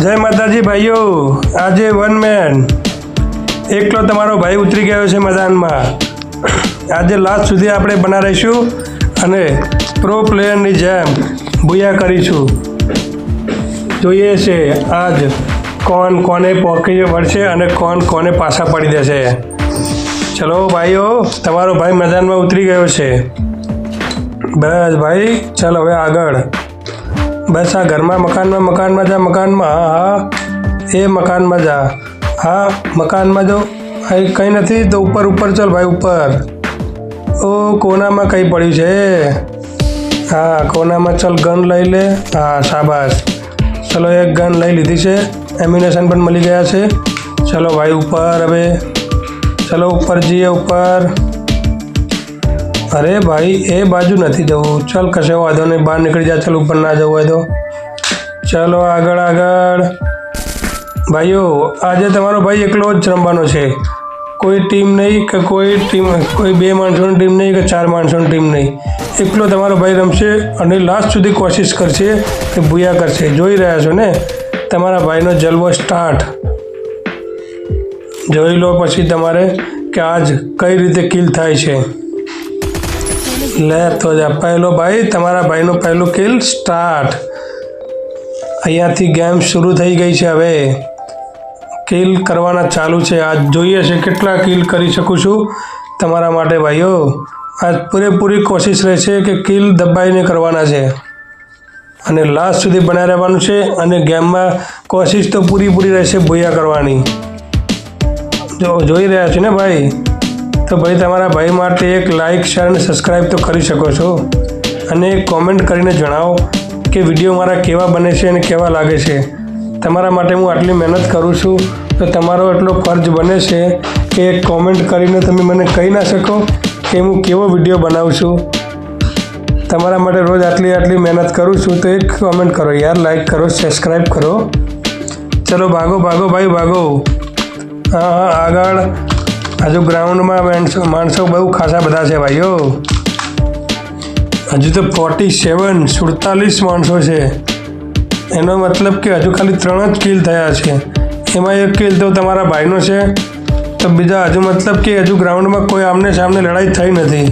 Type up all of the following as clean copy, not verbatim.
જય માતાજી ભાઈઓ, આજે વન મેન એકલો તમારો ભાઈ ઉતરી ગયો છે મેદાનમાં। આજે લાસ્ટ સુધી આપણે બના રહીશું અને પ્રો પ્લેયરની જેમ ભૂયા કરીશું। જોઈએ છે આજ કોણ કોને પોકી વળશે અને કોણ કોને પાછા પડી દેશે। ચલો ભાઈઓ, તમારો ભાઈ મેદાનમાં ઉતરી ગયો છે। બસ ભાઈ, ચાલો હવે આગળ। બસ આ ઘરમાં મકાનમાં જા, મકાનમાં। હા એ મકાનમાં જા। હા મકાનમાં જો અહીં કંઈ નથી તો ઉપર ચાલ ભાઈ, ઉપર। ઓ કોનામાં કંઈ પડ્યું છે। હા કોનામાં ચાલ, ગન લઈ લે। હા શાબાશ, ચલો એક ગન લઈ લીધી છે, એમ્યુનેશન પણ મળી ગયા છે। ચલો ભાઈ ઉપર, હવે ચલો ઉપર જઈએ ઉપર। અરે ભાઈ એ બાજુ નથી જવું, ચાલ કશો વાંધો નહીં, બહાર નીકળી જા। ચાલ ઉપર ના જવું હોય તો ચલો આગળ। ભાઈઓ આજે તમારો ભાઈ એકલો જ રમવાનો છે, કોઈ ટીમ નહીં કે કોઈ બે માણસોની ટીમ નહીં કે ચાર માણસોની ટીમ નહીં, એકલો તમારો ભાઈ રમશે અને લાસ્ટ સુધી કોશિશ કરશે કે ભૂયા કરશે। જોઈ રહ્યા છો ને તમારા ભાઈનો જલવો સ્ટાર્ટ। જોઈ લો પછી તમારે કે આજ કઈ રીતે કિલ થાય છે। લે તો જા પહેલો ભાઈ, તમારા ભાઈનો પહેલો કિલ સ્ટાર્ટ। અહીંયાથી ગેમ શરૂ થઈ ગઈ છે। હવે કિલ કરવાના ચાલુ છે। આજ જોઈએ છે કેટલા કિલ કરી શકું છું તમારા માટે ભાઈઓ। આજ પૂરેપૂરી કોશિશ રહેશે કે કિલ દબાઈને કરવાના છે અને લાસ્ટ સુધી બનાવી રહેવાનું છે અને ગેમમાં કોશિશ તો પૂરી રહેશે ભૂયા કરવાની। જો જોઈ રહ્યા છો ને ભાઈ, તો ભાઈ તમારા ભાઈ માટે એક લાઇક, શેર અને સબસ્ક્રાઈબ તો કરી શકો છો અને કોમેન્ટ કરીને જણાવો કે વિડીયો મારા કેવા બને છે અને કેવા લાગે છે। તમારા માટે હું આટલી મહેનત કરું છું તો તમારો એટલો ફરજ બને છે કે એક કોમેન્ટ કરીને તમે મને કહી ના શકો કે હું કેવો વિડીયો બનાવું છું। તમારા માટે રોજ આટલી મહેનત કરું છું તો એક કોમેન્ટ કરો યાર, લાઇક કરો, સબસ્ક્રાઈબ કરો। ચલો ભાગો ભાઈ ભાગો। હા આગળ। હજુ ગ્રાઉન્ડમાં માણસો બહુ ખાસા બધા છે ભાઈઓ। હજુ તો 47 માણસો છે। એનો મતલબ કે હજુ ખાલી 3 જ કિલ થયા છે, એમાં એક કિલ તો તમારા ભાઈનો છે, તો બીજા હજુ મતલબ કે હજુ ગ્રાઉન્ડમાં કોઈ આમને સામને લડાઈ થઈ નથી।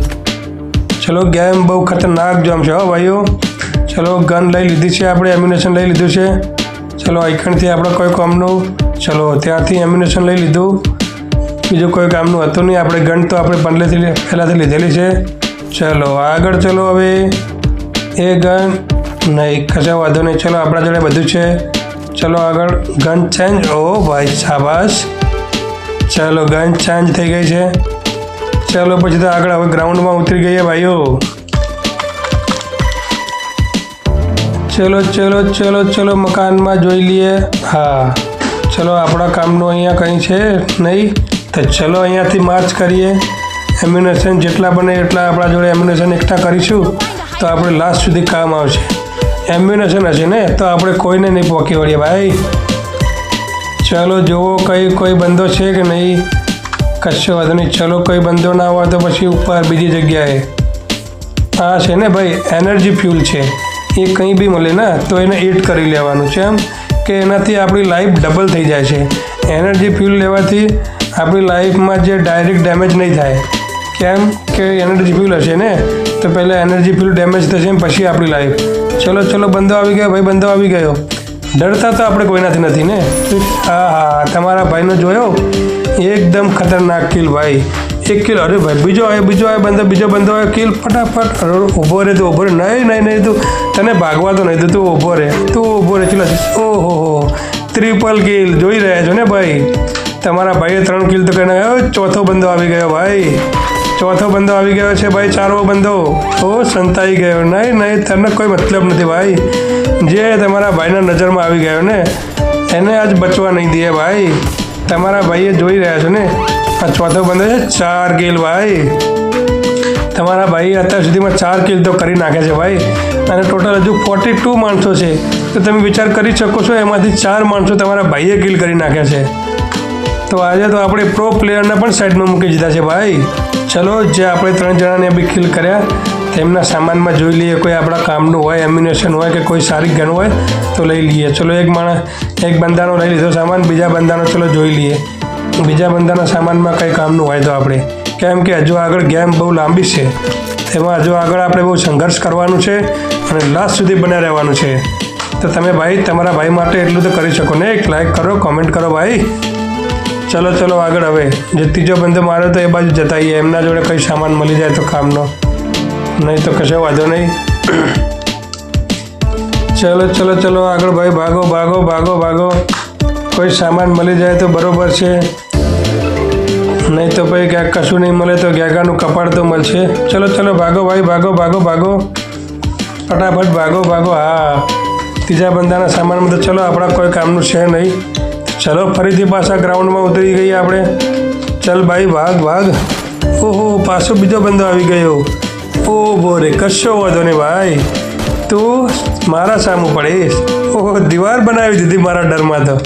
ચલો ગેમ બહુ ખતરનાક જોમ છે હો ભાઈઓ। ચલો ગન લઈ લીધી છે આપણે, એમ્યુનેશન લઈ લીધું છે। ચલો આઈકણથી આપણે કોઈ કામનું, ચલો ત્યાંથી એમ્યુનેશન લઈ લીધું, બીજું કોઈ કામનું હતું નહીં। આપણે ગન તો આપણે પહેલાંથી લીધેલી છે। ચલો આગળ, ચલો હવે એ ગન નહીં, કશા વાંધો નહીં, ચલો આપણા જોડે બધું છે। ચલો આગળ, ગન ચેન્જ। ઓ ભાઈ શાબાશ, ચલો ગન ચેન્જ થઈ ગઈ છે। ચલો પછી તો આગળ હવે ગ્રાઉન્ડમાં ઉતરી ગઈએ ભાઈઓ। ચલો મકાનમાં જોઈ લઈએ। હા ચલો આપણા કામનું અહીંયા કંઈ છે નહીં, તો ચલો અહીંયાથી માર્ચ કરીએ। એમ્યુનેશન જેટલા બને એટલા આપણા જોડે એમ્યુનેશન એકઠા કરીશું તો આપણે લાસ્ટ સુધી કામ આવશે। એમ્યુનેશન હશે ને તો આપણે કોઈને નહીં પહોંચી વળીએ ભાઈ। ચલો જુઓ કોઈ બંદો છે કે નહીં, કશો વાંધો નહીં। ચલો કોઈ બંદો ના હોય તો પછી ઉપર બીજી જગ્યાએ। આ છે ને ભાઈ એનર્જી ફ્યુલ છે, એ કંઈ બી મળે ને તો એને એડ કરી લેવાનું છે, એમ કે એનાથી આપણી લાઈફ ડબલ થઈ જાય છે। એનર્જી ફ્યુલ લેવાથી આપણી લાઈફમાં જે ડાયરેક્ટ ડેમેજ નહીં થાય, કેમ કે એનર્જી ફ્યુલ હશે ને તો પહેલાં એનર્જી ફ્યુલ ડેમેજ થશે પછી આપણી લાઈફ। ચલો બંદો આવી ગયો ભાઈ, બંદો આવી ગયો। ડરતા તો આપણે કોઈનાથી નથી ને। હા તમારા ભાઈનો જોયો, એકદમ ખતરનાક કિલ ભાઈ, એક કિલ। અરે ભાઈ બીજો આવે બીજો બંદો આવે, કિલ ફટાફટ। ઊભો રહે તો ઊભો રહે, નહીં તું તને ભાગવા તો નહીં, તું ઊભો રહે। ચલો ઓહો ટ્રિપલ કિલ જોઈ રહ્યા છો ને ભાઈ, તમારા ભાઈએ 3 કિલ તો કરીને ચોથો બંદો આવી ગયો ભાઈ। ચોથો બંદો આવી ગયો છે ભાઈ, 4મો બંદો। ઓ સંતાઈ ગયો, નહીં તને કોઈ મતલબ નથી ભાઈ, જે તમારા ભાઈના નજરમાં આવી ગયો ને એને આજ બચવા નહીં દે ભાઈ। તમારા ભાઈએ જોઈ રહ્યા છો ને આ ચોથો બંદો છે, 4 કિલ ભાઈ। તમારા ભાઈએ અત્યાર સુધીમાં 4 કિલ તો કરી નાખ્યા છે ભાઈ, અને ટોટલ હજુ 42 માણસો છે, તો તમે વિચાર કરી શકો છો એમાંથી 4 માણસો તમારા ભાઈએ કિલ કરી નાખ્યા છે। તો આજે તો આપણે પ્રો પ્લેયરને પણ સાઈડમાં મૂકી દીધા છે ભાઈ। ચલો જે આપણે 3 જણાને બી કિલ કર્યા તેમના સામાનમાં જોઈ લઈએ કોઈ આપણા કામનું હોય, એમ્યુનેશન હોય કે કોઈ સારી ગન હોય તો લઈ લઈએ. ચલો એક બંદાનો લઈ લીધો સામાન, બીજા બંદાનો ચલો જોઈ લઈએ બીજા બંદાના સામાનમાં કંઈ કામનું હોય તો આપણે, કેમ કે હજુ આગળ ગેમ બહુ લાંબી છે, તેમાં હજુ આગળ આપણે બહુ સંઘર્ષ કરવાનું છે અને લાસ્ટ સુધી બન્યા રહેવાનું છે. તો તમે ભાઈ તમારા ભાઈ માટે એટલું તો કરી શકો ને, એક લાઈક કરો, કોમેન્ટ કરો ભાઈ. ચલો આગળ. હવે જે ત્રીજો બંદો માર્યો તો એ બાજુ જતાઈએ, એમના જોડે કંઈ સામાન મળી જાય તો કામનો, નહીં તો કશો વાંધો નહીં. ચલો આગળ ભાઈ, ભાગો. કોઈ સામાન મળી જાય તો બરોબર છે, નહીં તો ભાઈ ક્યાંક કશું નહીં મળે તો ગેગાનું કપાળ તો મળશે. ચલો ભાગો ભાઈ, ભાગો ફટાફટ ભાગો. હા, ત્રીજા બંદાના સામાનમાં તો ચલો આપણા કોઈ કામનું છે નહીં. ચલો ફરીથી પાછા ગ્રાઉન્ડમાં ઉતરી ગઈએ આપણે. ચલ ભાઈ, ભાગ. ઓહો, પાછો બીજો બંદો આવી ગયો. ઓહો રે, કશો વાંધો નહીં ભાઈ, તું મારા સામું પડીશ. ઓહો, દીવાર બનાવી દીધી મારા ડરમાં તો.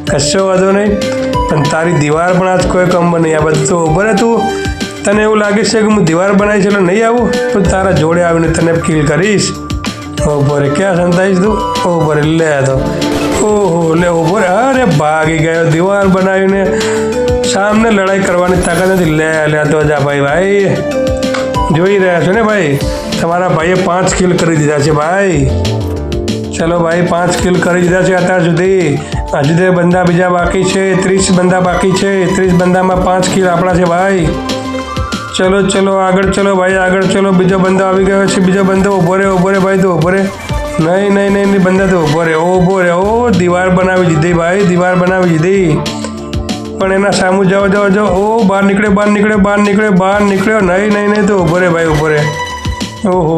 કશો વાંધો નહીં, પણ તારી દીવાર પણ આજ કોઈ કમ નહીં. આ બધું તો ઉભો રહે તું. તને એવું લાગે છે કે હું દીવાર બનાવી છે એટલે નહીં આવું, તો તારા જોડે આવીને તને કિલ કરીશ. ઉભો રે, ક્યાં સંતાઈશ તું? ઉભો રે, લે તો. ઓહો, લે ઉભો રે. અરે ભાગી ગયો, દીવાર બનાવીને સામને લડાઈ કરવાની તાકાત નથી. લે તો જા ભાઈ. જોઈ રહ્યા છો ને ભાઈ, તમારા ભાઈએ 5 કિલ કરી દીધા છે ભાઈ. ચલો ભાઈ, 5 કિલ કરી દીધા છે અત્યાર સુધી. હજુ તો બંદા બીજા બાકી છે, 30 બંદા બાકી છે. 30 બંદામાં 5 કિલ આપણા છે ભાઈ. ચલો આગળ ચલો ભાઈ, આગળ ચલો. બીજો બંદો આવી ગયો છે. બીજો બંદો ઉભો રે ભાઈ, તો ઉભો રે. નહીં બંદા તો ઉભો રે. ઓ, દીવાર બનાવી દીધી ભાઈ, દીવાર બનાવી દીધી. પણ એના સામું જાઓ. ઓ, બહાર નીકળ્યો. નહીં તો ઉભો રે ભાઈ, ઉભો રે. ઓહો,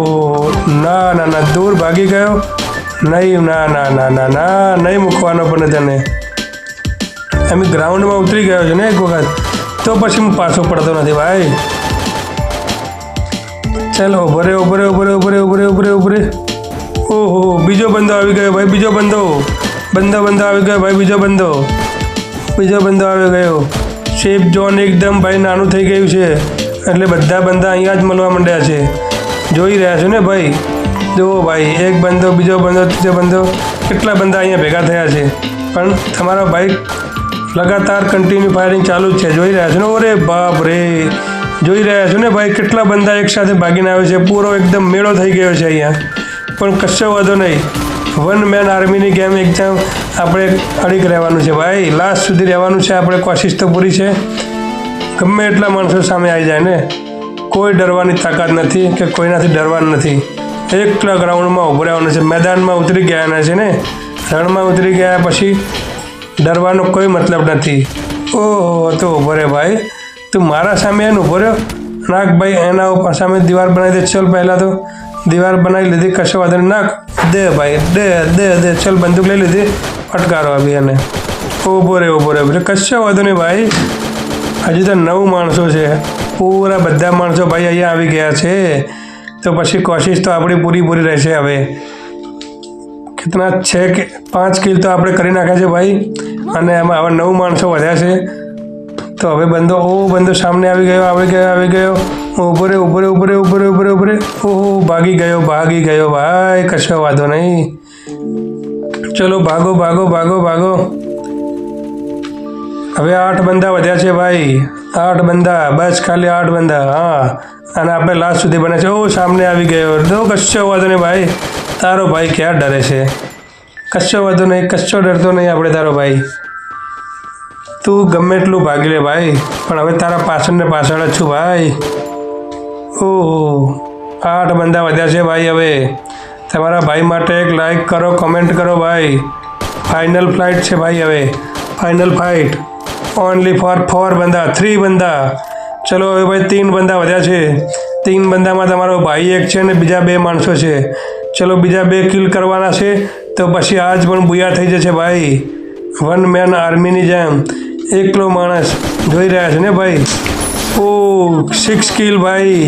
ના, દૂર ભાગી ગયો. નહીં, ના, નહીં મૂકવાનો પણ તને. એમ ગ્રાઉન્ડમાં ઉતરી ગયો છે ને એક વખત, તો પછી હું પાછો પડતો નથી ભાઈ. ચાલો, ઉભો રે. ઓહો, બીજો બંદો આવી ગયો ભાઈ, બીજો બંદો આવી ગયો ભાઈ, બીજો બંદો આવી ગયો. સેફ ઝોન એકદમ ભાઈ નાનું થઈ ગયું છે, એટલે બધા બંદા અહીંયા જ મળવા માંડ્યા છે. જોઈ રહ્યા છો ને ભાઈ, જુઓ ભાઈ, એક બંદો, બીજો બંદો, ત્રીજો બંદો, કેટલા બંદા અહીંયા ભેગા થયા છે. પણ તમારા ભાઈ લગાતાર કન્ટિન્યુ ફાયરિંગ ચાલુ જ છે. જોઈ રહ્યા છો ને? ઓરે બાપ રે, જોઈ રહ્યા છો ને ભાઈ, કેટલા બંદા એકસાથે ભાગીને આવે છે. પૂરો એકદમ મેળો થઈ ગયો છે અહીંયા. પણ કશો વાંધો નહીં, 1 મેન આર્મીની ગેમ એકદમ આપણે અડીક રહેવાનું છે ભાઈ, લાસ્ટ સુધી રહેવાનું છે. આપણે કોશિશ તો પૂરી છે. ગમે એટલા માણસો સામે આવી જાય ને, કોઈ ડરવાની તાકાત નથી કે કોઈનાથી ડરવાનું નથી. એકલા ગ્રાઉન્ડમાં ઊભું રહેવાનું છે. મેદાનમાં ઉતરી ગયા છે ને, રણમાં ઉતરી ગયા પછી ડરવાનો કોઈ મતલબ નથી. ઓહો, તો ઊભો રહે ભાઈ, તું મારા સામે એને ઊભો રહ્યો. નાખ ભાઈ, એના ઉપર સામે દીવાર બનાવી દે. ચલ, પહેલાં તો દીવાર બનાવી લીધી, કશો વાંધો નહીં. નાખ, દે ભાઈ, દે. ચલ, બંદૂક લઈ લીધી, ફટકારો આપી એને. ઊભો રહે. કશો વાંધો નહીં ભાઈ, હજી તો 9 માણસો છે. પૂરા બધા માણસો ભાઈ અહીંયા આવી ગયા છે, તો પછી કોશિશ તો આપણી પૂરી રહેશે. હવે કેટલા છે કે 5 કિલ તો આપણે કરી નાખ્યા છે ભાઈ, અને એમાં હવે 9 માણસો વધ્યા છે. તો હવે બંદો સામને આવી ગયો. ઉભો રે. ઓહો, ભાગી ગયો ભાઈ, કશો વાંધો નહીં. ચલો, ભાગો. હવે 8 બંદા વધ્યા છે ભાઈ, 8 બંદા, બસ ખાલી 8 બંદા. હા, અને આપણે લાસ્ટ સુધી બને છે. ઓ, સામને આવી ગયો. તો કશો વાંધો નહીં ભાઈ, તારો ભાઈ ક્યાં ડરે છે? કશો વાંધો નહીં, કશો ડરતો નહીં આપણે તારો ભાઈ. તું ગમે એટલું ભાગી લે ભાઈ, પણ હવે તારા પાછળ જ છું ભાઈ. ઓહો, 8 બંદા વધ્યા છે ભાઈ. હવે તમારા ભાઈ માટે એક લાઈક કરો, કોમેન્ટ કરો ભાઈ. ફાઇનલ ફ્લાઇટ છે ભાઈ. હવે ફાઇનલ ફાઇટ ઓનલી ફોર 4 બંદા, 3 બંદા. ચલો હવે ભાઈ 3 બંદા વધ્યા છે. 3 બંદામાં તમારો ભાઈ એક છે અને બીજા 2 માણસો છે. ચલો, બીજા 2 કિલ કરવાના છે, તો પછી આજ પણ બુયા થઈ જશે ભાઈ. 1 મેન આર્મીની જેમ એકલો માણસ. જોઈ રહ્યા છે ને ભાઈ? ઓ, 6 કિલ ભાઈ,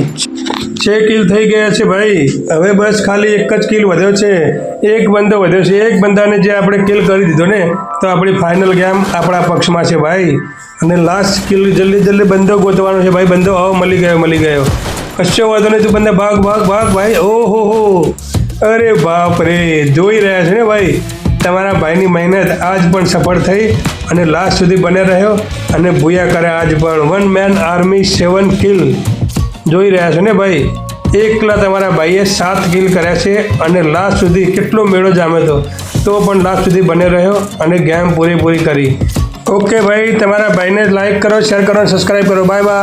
6 કિલ થઈ ગયા છે ભાઈ. હવે બસ ખાલી એક જ કિલ વધ્યો છે, એક બંદો વધ્યો છે. એક બંદાને જે આપણે કિલ કરી દીધો ને, તો આપણી ફાઇનલ ગેમ આપણા પક્ષમાં છે ભાઈ. અને લાસ્ટ કિલ જલ્દી બંદો ગોતવાનો છે ભાઈ. બંદો મળી ગયો. કશો વાંધો નહીં, તું બંને ભાગ ભાગ ભાગ ભાઈ. ઓહો હો, અરે બાપ રે, જોઈ રહ્યા છો ને ભાઈ, તમારા ભાઈની મહેનત આજ પણ સફળ થઈ અને લાસ્ટ સુધી બને રહ્યો અને ભૂયા કરે આજ પણ. 1 મેન આર્મી 7 કિલ. જોઈ રહ્યા છો ને ભાઈ, એકલા તમારા ભાઈએ 7 કિલ કર્યા છે અને લાસ્ટ સુધી કેટલો મેળો જામ્યો હતો તો પણ લાસ્ટ સુધી બને રહ્યો અને ગેમ પૂરેપૂરી કરી. ઓકે ભાઈ, તમારા ભાઈને લાઈક કરો, શેર કરો અને સબસ્ક્રાઈબ કરો. Bye bye.